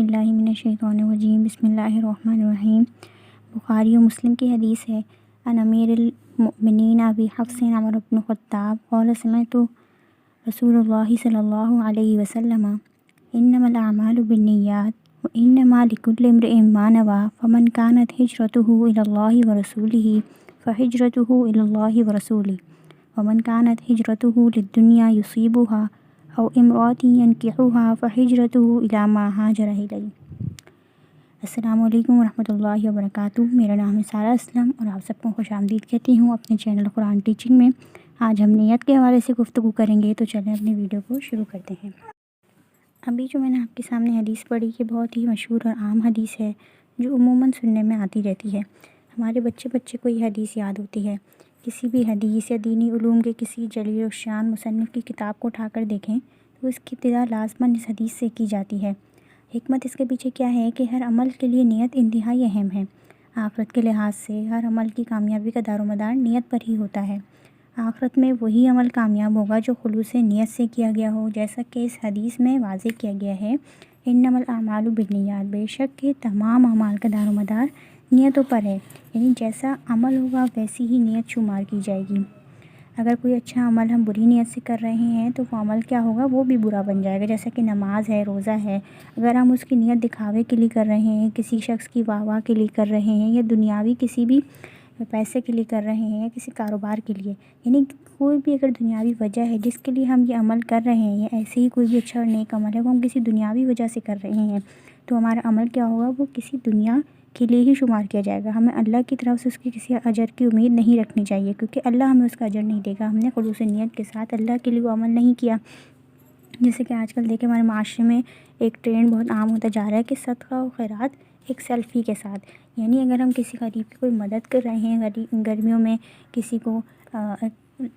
باللہ من الشیطان الرجیم بسم اللہ الرحمن الرحیم۔ بخاری و مسلم کی حدیث ہے، ان امیر المؤمنین ابی حفص عمر بن الخطاب قال سمعت رسول اللہ صلی اللہ علیہ وسلم انما الاعمال بالنیات وانما لکل امرئ ما نوی فمن كانت ہجرته الی اللہ ورسولہ فہجرته الی اللہ ورسولہ ومن كانت ہجرته للدنیا یصیبها او امرأة ينکحها فہجرته الی ما ہاجر الیہ۔ السلام علیکم ورحمۃ اللہ وبرکاتہ۔ میرا نام ہے سارہ اسلم اور آپ سب کو خوش آمدید کہتی ہوں اپنے چینل قرآن ٹیچنگ میں۔ آج ہم نیت کے حوالے سے گفتگو کریں گے، تو چلیں اپنی ویڈیو کو شروع کرتے ہیں۔ ابھی جو میں نے آپ کے سامنے حدیث پڑھی کہ بہت ہی مشہور اور عام حدیث ہے جو عموماً سننے میں آتی رہتی ہے۔ ہمارے بچے کو یہ حدیث یاد ہوتی ہے۔ کسی بھی حدیث یا دینی علوم کے کسی جلیل الشان مصنف کی کتاب کو اٹھا کر دیکھیں تو اس کی ابتدا لازماً اس حدیث سے کی جاتی ہے۔ حکمت اس کے پیچھے کیا ہے کہ ہر عمل کے لیے نیت انتہائی اہم ہے۔ آخرت کے لحاظ سے ہر عمل کی کامیابی کا دار و مدار نیت پر ہی ہوتا ہے۔ آخرت میں وہی عمل کامیاب ہوگا جو خلوص نیت سے کیا گیا ہو، جیسا کہ اس حدیث میں واضح کیا گیا ہے، انما الاعمال بالنیات، بے شک کہ تمام اعمال کا دار و مدار نیتوں پر ہے، یعنی جیسا عمل ہوگا ویسی ہی نیت شمار کی جائے گی۔ اگر کوئی اچھا عمل ہم بری نیت سے کر رہے ہیں تو وہ عمل کیا ہوگا، وہ بھی برا بن جائے گا، جیسا کہ نماز ہے، روزہ ہے۔ اگر ہم اس کی نیت دکھاوے کے لیے کر رہے ہیں، کسی شخص کی واہ واہ کے لیے کر رہے ہیں، یا دنیاوی کسی بھی پیسے کے لیے کر رہے ہیں، یا کسی کاروبار کے لیے، یعنی کوئی بھی اگر دنیاوی وجہ ہے جس کے لیے ہم یہ عمل کر رہے ہیں، یا ایسے ہی کوئی بھی اچھا اور نیک عمل ہے وہ ہم کسی دنیاوی وجہ سے کر رہے ہیں، تو ہمارا عمل کیا ہوگا، وہ کسی دنیا کے لیے ہی شمار کیا جائے گا۔ ہمیں اللہ کی طرف سے اس کی کسی اجر کی امید نہیں رکھنی چاہیے، کیونکہ اللہ ہمیں اس کا اجر نہیں دے گا۔ ہم نے خلوص نیت کے ساتھ اللہ کے لیے وہ عمل نہیں کیا۔ جیسے کہ آج کل دیکھیں ہمارے معاشرے میں ایک ٹرینڈ بہت عام ہوتا جا رہا ہے کہ صدقہ و خیرات ایک سیلفی کے ساتھ، یعنی اگر ہم کسی غریب کی کوئی مدد کر رہے ہیں، گرمیوں میں کسی کو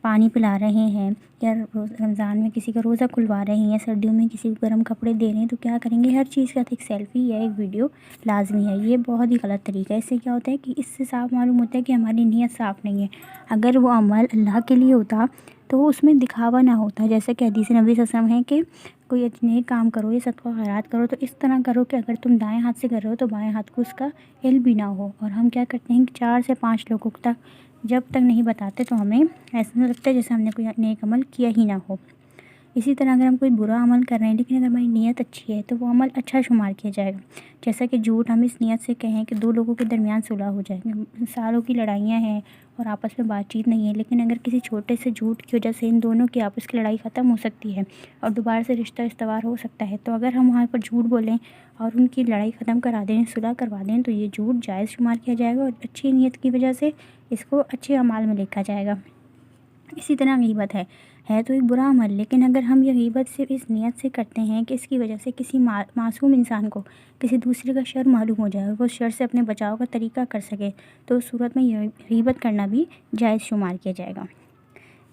پانی پلا رہے ہیں، یا رمضان میں کسی کا روزہ کھلوا رہے ہیں، یا سردیوں میں کسی کو گرم کپڑے دے رہے ہیں، تو کیا کریں گے، ہر چیز کے ساتھ ایک سیلفی یا ایک ویڈیو لازمی ہے۔ یہ بہت ہی غلط طریقہ ہے۔ اس سے کیا ہوتا ہے کہ اس سے صاف معلوم ہوتا ہے کہ ہماری نیت صاف نہیں ہے۔ اگر وہ عمل اللہ کے لیے ہوتا تو اس میں دکھاوا نہ ہوتا، جیسا کہ حدیث نبی صلی اللہ علیہ وسلم ہے کہ کوئی نیک کام کرو یا صدقہ و خیرات کرو تو اس طرح کرو کہ اگر تم دائیں ہاتھ سے کر رہے ہو تو بائیں ہاتھ کو اس کا علم بھی نہ ہو۔ اور ہم کیا کرتے ہیں کہ 4 سے 5 لوگوں تک جب تک نہیں بتاتے تو ہمیں ایسا لگتا ہے جیسے ہم نے کوئی نیک عمل کیا ہی نہ ہو۔ اسی طرح اگر ہم کوئی برا عمل کر رہے ہیں لیکن اگر ہماری نیت اچھی ہے تو وہ عمل اچھا شمار کیا جائے گا۔ جیسا کہ جھوٹ، ہم اس نیت سے کہیں کہ 2 لوگوں کے درمیان صلح ہو جائے گی، سالوں کی لڑائیاں ہیں اور آپس میں بات چیت نہیں ہے، لیکن اگر کسی چھوٹے سے جھوٹ کی وجہ سے ان دونوں کی آپس کی لڑائی ختم ہو سکتی ہے اور دوبارہ سے رشتہ استوار ہو سکتا ہے، تو اگر ہم وہاں پر جھوٹ بولیں اور ان کی لڑائی ختم کرا دیں، صلح کروا دیں، تو یہ جھوٹ جائز شمار کیا جائے گا اور اچھی نیت کی وجہ سے اس کو اچھے اعمال میں لکھا جائے گا۔ اسی طرح غیبت ہے تو ایک برا عمل، لیکن اگر ہم یہ غیبت صرف اس نیت سے کرتے ہیں کہ اس کی وجہ سے کسی معصوم انسان کو کسی دوسرے کا شر معلوم ہو جائے اور وہ شر سے اپنے بچاؤ کا طریقہ کر سکے، تو اس صورت میں یہ غیبت کرنا بھی جائز شمار کیا جائے گا۔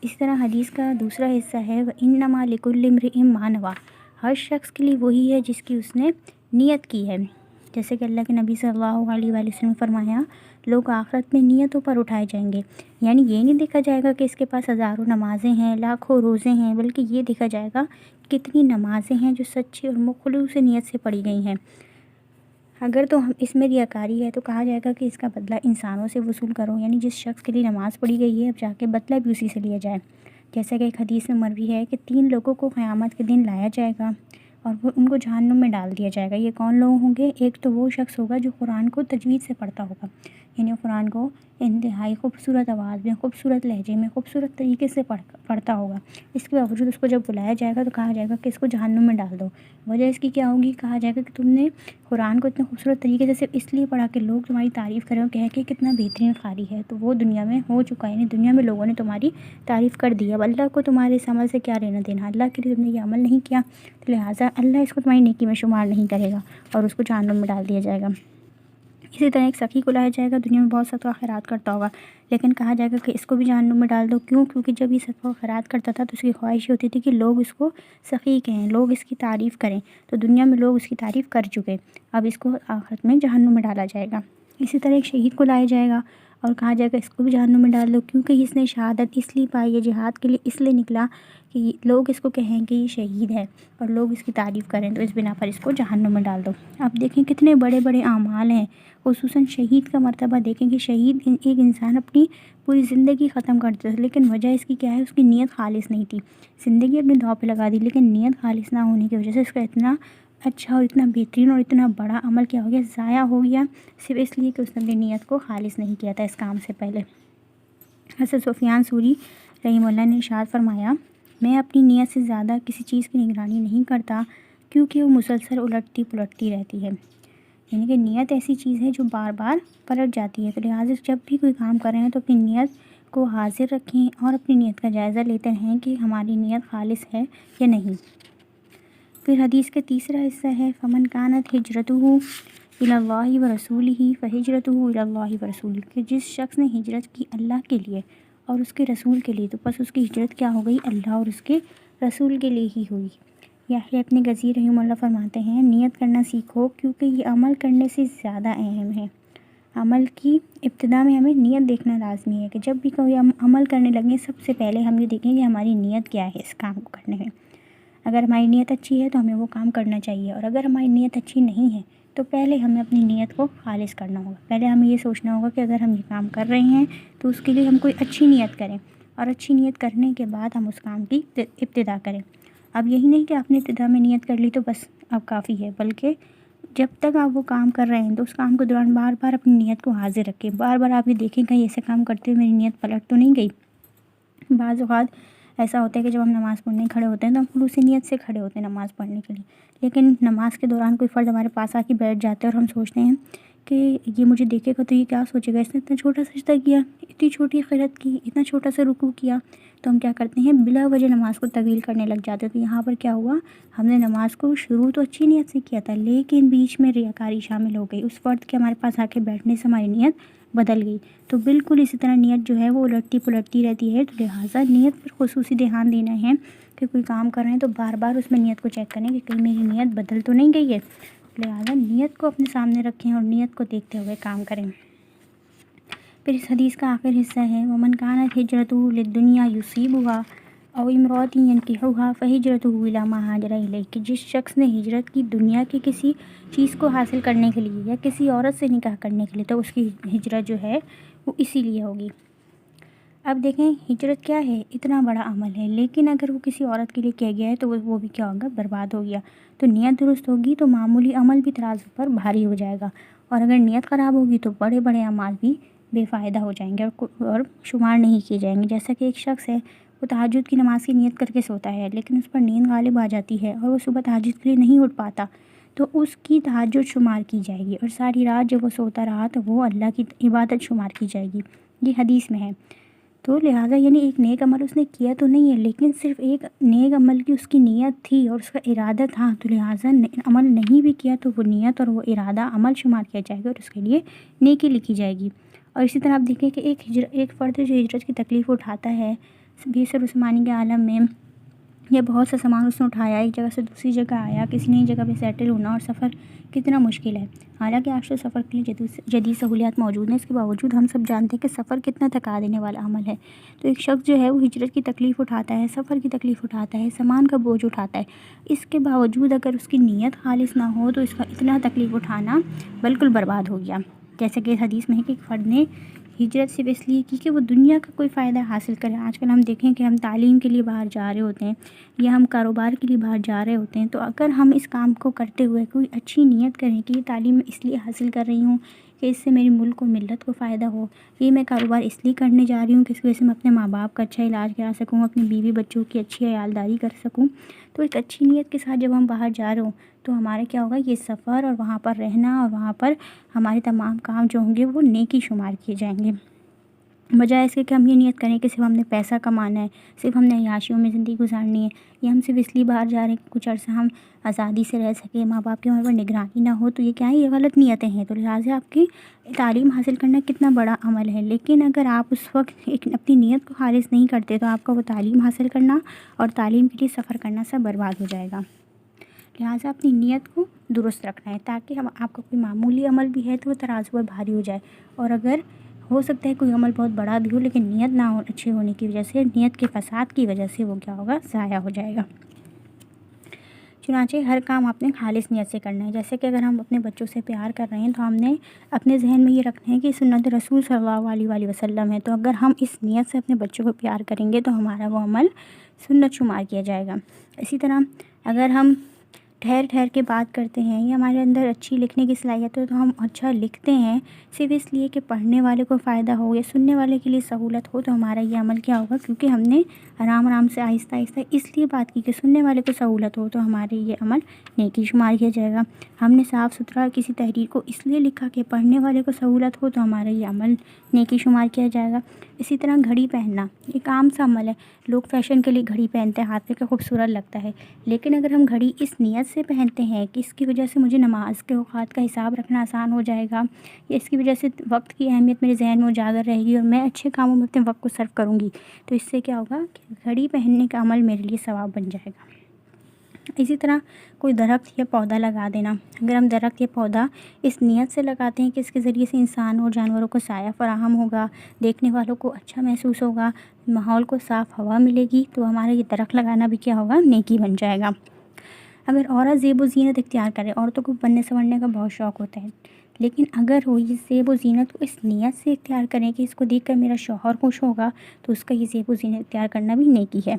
اس طرح حدیث کا دوسرا حصہ ہے وَإِنَّمَا لِكُلِّ امْرِئٍ مَّا نَوَىٰ، ہر شخص کے لیے وہی ہے جس کی اس نے نیت کی ہے۔ جیسے کہ اللہ کے نبی صلی اللہ علیہ وآلہ وسلم نے فرمایا، لوگ آخرت میں نیتوں پر اٹھائے جائیں گے، یعنی یہ نہیں دیکھا جائے گا کہ اس کے پاس ہزاروں نمازیں ہیں، لاکھوں روزے ہیں، بلکہ یہ دیکھا جائے گا کتنی نمازیں ہیں جو سچی اور مخلص نیت سے پڑھی گئی ہیں۔ اگر تو اس میں ریاکاری ہے تو کہا جائے گا کہ اس کا بدلہ انسانوں سے وصول کرو، یعنی جس شخص کے لیے نماز پڑھی گئی ہے اب جا کے بدلہ بھی اسی سے لیا جائے۔ جیسا کہ ایک حدیث میں مروی ہے کہ 3 لوگوں کو قیامت کے دن لایا جائے گا اور وہ ان کو جہنم میں ڈال دیا جائے گا۔ یہ کون لوگ ہوں گے؟ ایک تو وہ شخص ہوگا جو قرآن کو تجوید سے پڑھتا ہوگا، یعنی قرآن کو انتہائی خوبصورت آواز میں، خوبصورت لہجے میں، خوبصورت طریقے سے پڑھتا ہوگا۔ اس کے باوجود اس کو جب بلایا جائے گا تو کہا جائے گا کہ اس کو جہنم میں ڈال دو۔ وجہ اس کی کیا ہوگی؟ کہا جائے گا کہ تم نے قرآن کو اتنے خوبصورت طریقے سے صرف اس لیے پڑھا کہ لوگ تمہاری تعریف کریں اور کہیں کہ کتنا بہترین قاری ہے، تو وہ دنیا میں ہو چکا ہے، یعنی دنیا میں لوگوں نے تمہاری تعریف کر دی۔ اب اللہ کو تمہارے اس عمل سے کیا لینا دینا؟ اللہ کے لیے تم نے یہ عمل نہیں کیا، تو لہٰذا اللہ اس کو تمہاری نیکی میں شمار نہیں کرے گا اور اس کو جہنم میں ڈال دیا جائے گا۔ اسی طرح ایک سخی کو لایا جائے گا، دنیا میں بہت صدقہ خیرات کرتا ہوگا، لیکن کہا جائے گا کہ اس کو بھی جہنم میں ڈال دو۔ کیوں؟ کیونکہ جب یہ صدقہ خیرات کرتا تھا تو اس کی خواہش ہوتی تھی کہ لوگ اس کو سخی کہیں، لوگ اس کی تعریف کریں، تو دنیا میں لوگ اس کی تعریف کر چکے، اب اس کو آخرت میں جہنم میں ڈالا جائے گا۔ اسی طرح ایک شہید کو لایا جائے گا اور کہا جائے گا اس کو بھی جہنم میں ڈال دو، کیونکہ اس نے شہادت اس لیے پائی ہے، جہاد کے لیے اس لیے نکلا کہ لوگ اس کو کہیں کہ یہ شہید ہے اور لوگ اس کی تعریف کریں، تو اس بنا پر اس کو جہنم میں ڈال دو۔ اب دیکھیں کتنے بڑے بڑے اعمال ہیں، خصوصاً شہید کا مرتبہ دیکھیں کہ شہید ایک انسان اپنی پوری زندگی ختم کرتا ہے، لیکن وجہ اس کی کیا ہے؟ اس کی نیت خالص نہیں تھی، زندگی اپنے داؤ پہ لگا دی، لیکن نیت خالص نہ ہونے کی وجہ سے اس کا اتنا اچھا اور اتنا بہترین اور اتنا بڑا عمل کیا ہو گیا؟ ضائع ہو گیا، صرف اس لیے کہ اس نے اپنی نیت کو خالص نہیں کیا تھا اس کام سے پہلے۔ حضرت سفیان ثوری رحمہ اللہ نے ارشاد فرمایا، میں اپنی نیت سے زیادہ کسی چیز کی نگرانی نہیں کرتا، کیونکہ وہ مسلسل الٹتی پلٹتی رہتی ہے۔ یعنی کہ نیت ایسی چیز ہے جو بار بار پلٹ جاتی ہے، تو لہٰذا جب بھی کوئی کام کر رہے ہیں تو اپنی نیت کو حاضر رکھیں اور اپنی نیت کا جائزہ لیتے ہیں کہ ہماری نیت خالص ہے یا نہیں۔ پھر حدیث کا تیسرا حصہ ہے، فمن کانت ہجرتہ الی اللہ ورسولہ فہجرتہ الی اللہ ورسولہ، کہ جس شخص نے ہجرت کی اللہ کے لیے اور اس کے رسول کے لیے، تو بس اس کی ہجرت کیا ہو گئی؟ اللہ اور اس کے رسول کے لیے ہی ہوئی۔ یحییٰ ابن کثیر رحمہ اللہ فرماتے ہیں، نیت کرنا سیکھو کیونکہ یہ عمل کرنے سے زیادہ اہم ہے۔ عمل کی ابتدا میں ہمیں نیت دیکھنا لازمی ہے کہ جب بھی کوئی عمل کرنے لگیں سب سے پہلے ہم یہ دیکھیں کہ ہماری نیت کیا ہے اس کام کو کرنے میں۔ اگر ہماری نیت اچھی ہے تو ہمیں وہ کام کرنا چاہیے، اور اگر ہماری نیت اچھی نہیں ہے تو پہلے ہمیں اپنی نیت کو خالص کرنا ہوگا۔ پہلے ہمیں یہ سوچنا ہوگا کہ اگر ہم یہ کام کر رہے ہیں تو اس کے لیے ہم کوئی اچھی نیت کریں، اور اچھی نیت کرنے کے بعد ہم اس کام کی ابتدا کریں۔ اب یہی نہیں کہ آپ نے ابتدا میں نیت کر لی تو بس اب کافی ہے، بلکہ جب تک آپ وہ کام کر رہے ہیں تو اس کام کے دوران بار بار اپنی نیت کو حاضر رکھیں، بار بار آپ یہ دیکھیں کہیں ایسے کام کرتے ہوئے میری نیت پلٹ تو نہیں گئی۔ بعض اوقات ایسا ہوتا ہے کہ جب ہم نماز پڑھنے کھڑے ہوتے ہیں تو ہم خلوص نیت سے کھڑے ہوتے ہیں نماز پڑھنے کے لیے، لیکن نماز کے دوران کوئی فرد ہمارے پاس آ کے بیٹھ جاتے ہیں اور ہم سوچتے ہیں کہ یہ مجھے دیکھے گا تو یہ کیا سوچے گا، اس نے اتنا چھوٹا سجدہ کیا، اتنی چھوٹی قرات کی، اتنا چھوٹا سا رکوع کیا، تو ہم کیا کرتے ہیں؟ بلا وجہ نماز کو طویل کرنے لگ جاتے ہیں۔ تو یہاں پر کیا ہوا؟ ہم نے نماز کو شروع تو اچھی نیت سے کیا تھا، لیکن بیچ میں ریاکاری شامل ہو گئی، اس فرد کے ہمارے پاس آ کے بیٹھنے سے ہماری نیت بدل گئی۔ تو بالکل اسی طرح نیت جو ہے وہ الٹتی پلٹتی رہتی ہے، تو لہٰذا نیت پر خصوصی دھیان دینا ہے کہ کوئی کام کر رہے ہیں تو بار بار اس میں نیت کو چیک کریں کہ کہیں میری نیت بدل تو نہیں گئی ہے، لہٰذا نیت کو اپنے سامنے رکھیں اور نیت کو دیکھتے ہوئے کام کریں۔ پھر اس حدیث کا آخر حصہ ہے، ومن کانت ہجرتہ للدنیا یصیبھا او امرأۃ ینکحھا فہجرتہ الی ما ہاجر الیہ، کہ جس شخص نے ہجرت کی دنیا کی کسی چیز کو حاصل کرنے کے لیے یا کسی عورت سے نکاح کرنے کے لیے، تو اس کی ہجرت جو ہے وہ اسی لیے ہوگی۔ اب دیکھیں ہجرت کیا ہے؟ اتنا بڑا عمل ہے، لیکن اگر وہ کسی عورت کے لیے کیا گیا ہے تو وہ بھی کیا ہوگا؟ برباد ہو گیا۔ تو نیت درست ہوگی تو معمولی عمل بھی ترازو پر بھاری ہو جائے گا، اور اگر نیت خراب ہوگی تو بڑے بڑے اعمال بھی بے فائدہ ہو جائیں گے اور شمار نہیں کیے جائیں گے۔ جیسا کہ ایک شخص ہے، وہ تہجد کی نماز کی نیت کر کے سوتا ہے، لیکن اس پر نیند غالب آ جاتی ہے اور وہ صبح تہجد کے لیے نہیں اٹھ پاتا، تو اس کی تہجد شمار کی جائے گی، اور ساری رات جب وہ سوتا رہا تو وہ اللہ کی عبادت شمار کی جائے گی۔ یہ حدیث میں ہے۔ تو لہٰذا یعنی ایک نیک عمل اس نے کیا تو نہیں ہے، لیکن صرف ایک نیک عمل کی اس کی نیت تھی اور اس کا ارادہ تھا، تو لہٰذا عمل نہیں بھی کیا تو وہ نیت اور وہ ارادہ عمل شمار کیا جائے گا اور اس کے لیے نیکی لکھی جائے گی۔ اور اسی طرح آپ دیکھیں کہ ایک فرد جو ہجرت کی تکلیف اٹھاتا ہے بیسر عثمانی کے عالم میں، یا بہت سا سامان اس نے اٹھایا، ایک جگہ سے دوسری جگہ آیا، کسی نئی جگہ پہ سیٹل ہونا، اور سفر کتنا مشکل ہے، حالانکہ آج تو سفر کے لیے جدید سہولیات موجود ہیں، اس کے باوجود ہم سب جانتے ہیں کہ سفر کتنا تھکا دینے والا عمل ہے۔ تو ایک شخص جو ہے وہ ہجرت کی تکلیف اٹھاتا ہے، سفر کی تکلیف اٹھاتا ہے، سامان کا بوجھ اٹھاتا ہے، اس کے باوجود اگر اس کی نیت خالص نہ ہو تو اس کا اتنا تکلیف اٹھانا بالکل برباد ہو گیا۔ جیسے کہ حدیث میں ہے کہ ایک فرد نے ہجرت صرف اس لیے کی کہ وہ دنیا کا کوئی فائدہ حاصل کرے۔ آج کل ہم دیکھیں کہ ہم تعلیم کے لیے باہر جا رہے ہوتے ہیں یا ہم کاروبار کے لیے باہر جا رہے ہوتے ہیں، تو اگر ہم اس کام کو کرتے ہوئے کوئی اچھی نیت کریں کہ یہ تعلیم میں اس لیے حاصل کر رہی ہوں کہ اس سے میری ملک و ملت کو فائدہ ہو، یہ میں کاروبار اس لیے کرنے جا رہی ہوں کہ اس کی وجہ سے میں اپنے ماں باپ کا اچھا علاج کرا سکوں، اپنی بیوی بچوں کی اچھی عیالداری کر سکوں، تو ایک اچھی نیت کے ساتھ جب ہم باہر جا رہے ہوں تو ہمارا کیا ہوگا؟ یہ سفر اور وہاں پر رہنا اور وہاں پر ہمارے تمام کام جو ہوں گے وہ نیکی شمار کیے جائیں گے، بجائے اس کے کہ ہم یہ نیت کریں کہ صرف ہم نے پیسہ کمانا ہے، صرف ہم نے عیاشیوں میں زندگی گزارنی ہے، یا ہم صرف اس لیے باہر جا رہے ہیں کہ کچھ عرصہ ہم آزادی سے رہ سکیں، ماں باپ کی ہمارے پر نگرانی نہ ہو، تو یہ کیا ہے؟ یہ غلط نیتیں ہیں۔ تو لہٰذا آپ کی تعلیم حاصل کرنا کتنا بڑا عمل ہے، لیکن اگر آپ اس وقت اپنی نیت کو خالص نہیں کرتے تو آپ کا وہ تعلیم حاصل کرنا اور تعلیم کے لیے سفر کرنا سب برباد ہو جائے گا۔ لہٰذا اپنی نیت کو درست رکھنا ہے تاکہ آپ کا کوئی معمولی عمل بھی ہے تو وہ ترازو پر بھاری ہو جائے، اور اگر ہو سکتا ہے کوئی عمل بہت بڑا بھی ہو لیکن نیت نہ اچھی ہونے کی وجہ سے، نیت کے فساد کی وجہ سے وہ کیا ہوگا، ضائع ہو جائے گا۔ چنانچہ ہر کام آپ نے خالص نیت سے کرنا ہے۔ جیسے کہ اگر ہم اپنے بچوں سے پیار کر رہے ہیں تو ہم نے اپنے ذہن میں یہ رکھنا ہے کہ سنت رسول صلی اللہ علیہ وآلہ وسلم ہے، تو اگر ہم اس نیت سے اپنے بچوں کو پیار کریں گے تو ہمارا وہ عمل سنت شمار کیا جائے گا۔ اسی طرح اگر ہم ٹھہر کے بات کرتے ہیں یا ہمارے اندر اچھی لکھنے کی صلاحیت ہو تو ہم اچھا لکھتے ہیں صرف اس لیے کہ پڑھنے والے کو فائدہ ہو یا سننے والے کے لیے سہولت ہو، تو ہمارا یہ عمل کیا ہوگا، کیونکہ ہم نے آرام سے آہستہ آہستہ اس لیے بات کی کہ سننے والے کو سہولت ہو، تو ہمارے یہ عمل نیکی شمار کیا جائے گا۔ ہم نے صاف ستھرا کسی تحریر کو اس لیے لکھا کہ پڑھنے والے کو سہولت ہو، تو ہمارا یہ عمل نیکی شمار کیا جائے گا۔ اسی طرح گھڑی پہننا ایک عام سا عمل ہے، لوگ فیشن کے لیے گھڑی پہنتے ہیں، ہاتھ پہ کا خوبصورت لگتا ہے، لیکن اگر ہم گھڑی اس نیت سے پہنتے ہیں کہ اس کی وجہ سے مجھے نماز کے اوقات کا حساب رکھنا آسان ہو جائے گا، یا اس کی وجہ سے وقت کی اہمیت میرے ذہن میں اجاگر رہے گی اور میں اچھے کاموں میں اپنے وقت کو صرف کروں گی، تو اس سے کیا ہوگا کہ گھڑی پہننے کا عمل میرے لیے ثواب بن جائے گا۔ اسی طرح کوئی درخت یا پودا لگا دینا، اگر ہم درخت یا پودا اس نیت سے لگاتے ہیں کہ اس کے ذریعے سے انسان اور جانوروں کو سایہ فراہم ہوگا، دیکھنے والوں کو اچھا محسوس ہوگا، ماحول کو صاف ہوا ملے گی، تو ہمارا یہ درخت لگانا بھی کیا ہوگا، نیکی بن جائے گا۔ اگر عورت زیب و زینت اختیار کرے، عورتوں کو بننے سنورنے کا بہت شوق ہوتا ہے، لیکن اگر وہ یہ زیب و زینت کو اس نیت سے اختیار کریں کہ اس کو دیکھ کر میرا شوہر خوش ہوگا، تو اس کا یہ زیب و زینت اختیار کرنا بھی نیکی ہے۔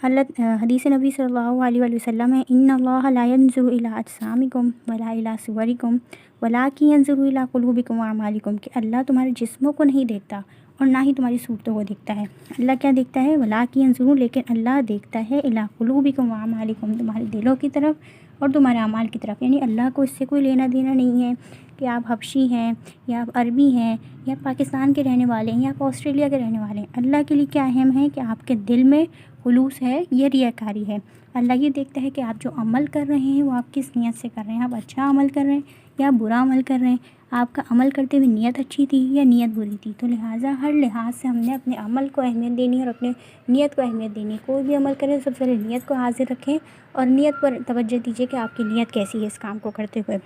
حدیث نبی صلی اللہ علیہ وآلہ وسلم ہے، ان اللہ لا ينظر الى اجسامکم ولا الى صورکم ولکن ينظر الى قلوبکم واعمالکم، کہ اللہ تمہارے جسموں کو نہیں دیکھتا اور نہ ہی تمہاری صورتوں کو دیکھتا ہے۔ اللہ کیا دیکھتا ہے، ولکن ينظر، لیکن اللہ دیکھتا ہے الى قلوبکم واعمالکم، تمہارے دلوں کی طرف اور تمہارے اعمال کی طرف، یعنی اللہ کو اس سے کوئی لینا دینا نہیں ہے کہ آپ حبشی ہیں یا آپ عربی ہیں یا پاکستان کے رہنے والے ہیں یا آپ آسٹریلیا کے رہنے والے ہیں۔ اللہ کے لیے کیا اہم ہے کہ آپ کے دل میں خلوص ہے، یہ ریاکاری ہے۔ اللہ یہ دیکھتا ہے کہ آپ جو عمل کر رہے ہیں وہ آپ کس نیت سے کر رہے ہیں، آپ اچھا عمل کر رہے ہیں یا برا عمل کر رہے ہیں، آپ کا عمل کرتے ہوئے نیت اچھی تھی یا نیت بری تھی۔ تو لہٰذا ہر لحاظ سے ہم نے اپنے عمل کو اہمیت دینی ہے اور اپنے نیت کو اہمیت دینی ہے۔ کوئی بھی عمل کریں تو سب سے پہلے نیت کو حاضر رکھیں اور نیت پر توجہ دیجیے کہ آپ کی نیت کیسی ہے اس کام کو کرتے ہوئے۔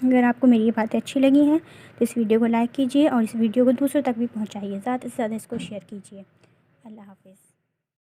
اگر آپ کو میری یہ باتیں اچھی لگی ہیں تو اس ویڈیو کو لائک کیجیے اور اس ویڈیو کو دوسروں تک بھی پہنچائیے، زیادہ سے زیادہ اس کو شیئر کیجیے۔ اللہ حافظ۔